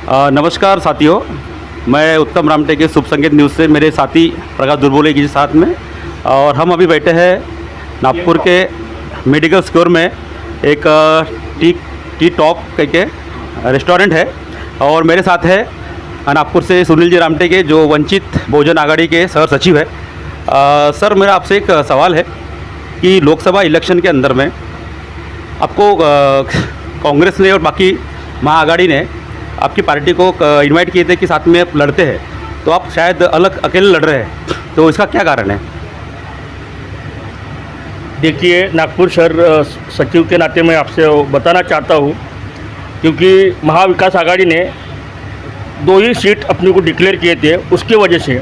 नमस्कार साथियों, मैं उत्तम रामटे के शुभ संकेत न्यूज़ से मेरे साथी प्रकाश दुर्बोले के साथ में, और हम अभी बैठे हैं नागपुर के मेडिकल स्टोर में। एक टी टॉक करके रेस्टोरेंट है और मेरे साथ है नागपुर से सुनील जी रामटे के, जो वंचित बहुजन आघाड़ी के सह सचिव है। सर, मेरा आपसे एक सवाल है कि लोकसभा इलेक्शन के अंदर में आपको कांग्रेस ने और बाकी महाआघाड़ी ने आपकी पार्टी को इनवाइट किए थे कि साथ में आप लड़ते हैं, तो आप शायद अलग अकेले लड़ रहे हैं, तो इसका क्या कारण है? देखिए, नागपुर शहर सचिव के नाते मैं आपसे बताना चाहता हूँ, क्योंकि महाविकास आघाड़ी ने 2 ही सीट अपने को डिक्लेयर किए थे। उसकी वजह से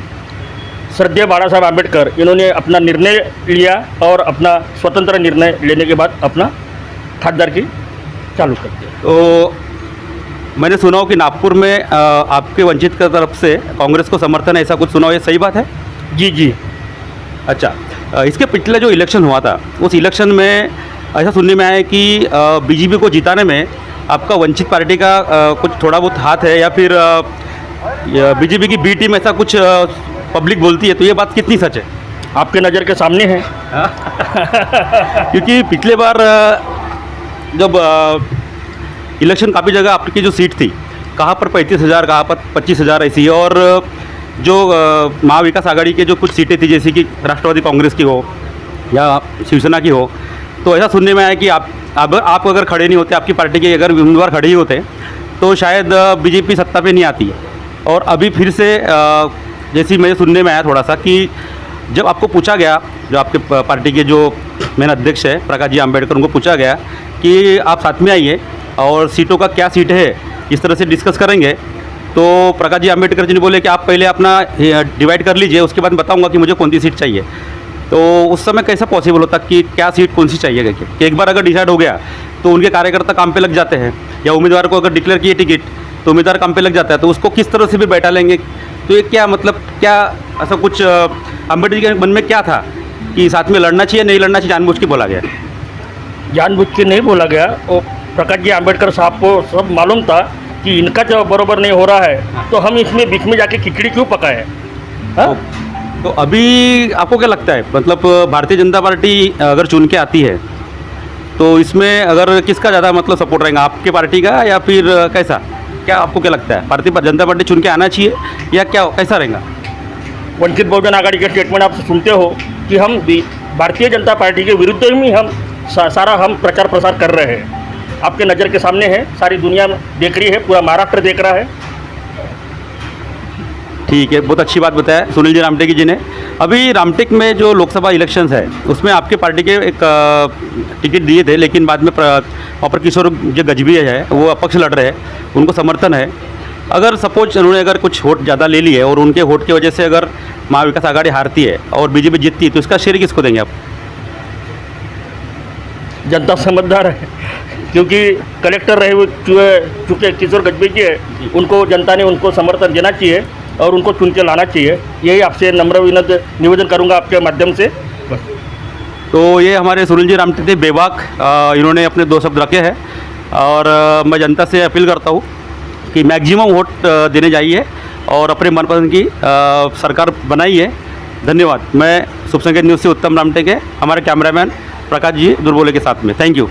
श्रद्धेय बाबा साहब आम्बेडकर इन्होंने अपना निर्णय लिया और अपना स्वतंत्र निर्णय लेने के बाद अपना खासदारकी चालू कर दिया। तो मैंने सुना हो कि नागपुर में आपके वंचित की तरफ से कांग्रेस को समर्थन है, ऐसा कुछ सुना हो, ये सही बात है? जी। अच्छा, इसके पिछले जो इलेक्शन हुआ था, उस इलेक्शन में ऐसा सुनने में आया कि बीजेपी को जिताने में आपका वंचित पार्टी का कुछ थोड़ा बहुत हाथ है, या फिर बीजेपी की बी टीम, ऐसा कुछ पब्लिक बोलती है, तो ये बात कितनी सच है? आपके नज़र के सामने है। क्योंकि पिछले बार जब इलेक्शन काफ़ी जगह आपकी जो सीट थी, कहाँ पर 35,000, कहाँ पर 25,000 ऐसी, और जो महाविकास आघाड़ी के जो कुछ सीटें थी, जैसे कि राष्ट्रवादी कांग्रेस की हो या शिवसेना की हो, तो ऐसा सुनने में आया कि आप अगर खड़े नहीं होते, आपकी पार्टी के अगर उम्मीदवार खड़े ही होते, तो शायद बीजेपी सत्ता पे नहीं आती। और अभी फिर से जैसे मुझे सुनने में आया थोड़ा सा कि जब आपको पूछा गया, जो आपके पार्टी के जो मेन अध्यक्ष है प्रकाश जी आम्बेडकर, उनको पूछा गया कि आप साथ में आइए और सीटों का क्या सीट है इस तरह से डिस्कस करेंगे, तो प्रकाश जी आम्बेडकर जी ने बोले कि आप पहले अपना डिवाइड कर लीजिए, उसके बाद बताऊंगा कि मुझे कौन सी सीट चाहिए। तो उस समय कैसा पॉसिबल होता कि क्या सीट कौन सी चाहिए करके, कि एक बार अगर डिसाइड हो गया तो उनके कार्यकर्ता काम पे लग जाते हैं, या उम्मीदवार को अगर डिक्लेयर किए टिकट तो उम्मीदवार काम पे लग जाता है, तो उसको किस तरह से भी बैठा लेंगे? तो ये क्या मतलब, क्या ऐसा कुछ अम्बेडकर के मन में क्या था कि साथ में लड़ना चाहिए, नहीं लड़ना चाहिए, जानबूझ के बोला गया? जानबूझ के नहीं बोला गया, और प्रकाश जी आम्बेडकर साहब को सब मालूम था कि इनका जब बरोबर नहीं हो रहा है, तो हम इसमें बीच में जाके खिचड़ी क्यों पकाए? तो अभी आपको क्या लगता है, मतलब भारतीय जनता पार्टी अगर चुन के आती है, तो इसमें अगर किसका ज़्यादा मतलब सपोर्ट रहेगा, आपके पार्टी का या फिर कैसा? क्या आपको क्या लगता है, भारतीय जनता पार्टी चुन के आना चाहिए या क्या, कैसा रहेगा? वंचित बहुजन आघाड़ी के स्टेटमेंट आप सुनते हो कि हम भारतीय जनता पार्टी के विरुद्ध ही हम सारा हम प्रचार प्रसार कर रहे हैं। आपके नज़र के सामने है, सारी दुनिया देख रही है, पूरा महाराष्ट्र देख रहा है। ठीक है, बहुत अच्छी बात बताया सुनील जी रामटेक जी ने। अभी रामटेक में जो लोकसभा इलेक्शंस है, उसमें आपके पार्टी के एक टिकट दिए थे, लेकिन बाद में अपर किशोर जो गजबी है वो अपक्ष लड़ रहे हैं, उनको समर्थन है। अगर सपोज उन्होंने अगर कुछ वोट ज़्यादा ले लिए और उनके वोट की वजह से अगर महाविकास आघाड़ी हारती है और बीजेपी जीतती है, तो इसका श्रेय किसको देंगे आप? जनता समझदार है, क्योंकि कलेक्टर रहे हुए चूँकि किशोर गजबी जी है, उनको जनता ने उनको समर्थन देना चाहिए और उनको चुन के लाना चाहिए। यही आपसे नम्र विनम्र निवेदन करूंगा आपके माध्यम से। बस। तो ये हमारे सुनील जी रामटे थे बेबाक, इन्होंने अपने 2 शब्द रखे हैं, और मैं जनता से अपील करता हूँ कि मैक्सिमम वोट देने जाइए और अपने मनपसंद की सरकार बनाइए। धन्यवाद। मैं शुभ संकेत न्यूज़ से उत्तम रामटे के, हमारे कैमरामैन प्रकाश जी दुर्बोले के साथ में। Thank you.